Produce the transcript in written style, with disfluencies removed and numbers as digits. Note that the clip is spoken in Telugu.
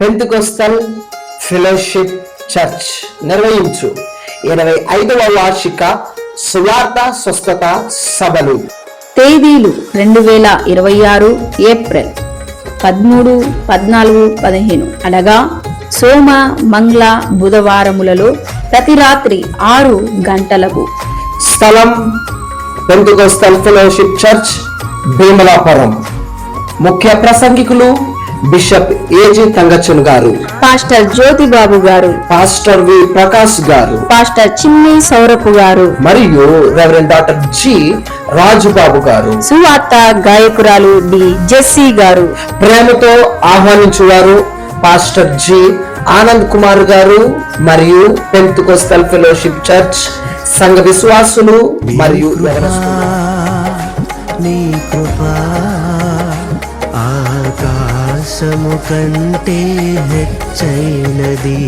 పెంతెకోస్తల్ ఫెలోషిప్ చర్చ్ నిర్వహించు 25వ వార్షిక సువార్త స్వస్థత సభలు. తేదీలు 2026 ఏప్రిల్ 13, 14, 15 అనగా సోమ, మంగళ, బుధవారములలో ప్రతి రాత్రి 6 గంటలకు. స్థలం పెంతెకోస్తల్ ఫెలోషిప్ చర్చ్, భీమలాపురం. ముఖ్య ప్రసంగికులు బిషప్ ఏజీ తంగచన్ గారు, పాస్టర్ జ్యోతిబాబు గారు, పాస్టర్ వి ప్రకాష్ గారు, పాస్టర్ చిన్ని సౌరపు గారు మరియు రెవరెండ్ డాక్టర్ జి రాజుబాబు గారు, సువార్త గాయకురాలు డి జెస్సీ గారు. ప్రేమతో ఆహ్వానించువారు పాస్టర్ జి ఆనంద్ కుమార్ గారు మరియు పెంతెకోస్తల్ ఫెలోషిప్ చర్చ్ సంఘ విశ్వాసులు మరియు నీ కృపా ఆకాశము కంటే హెచ్చైనది.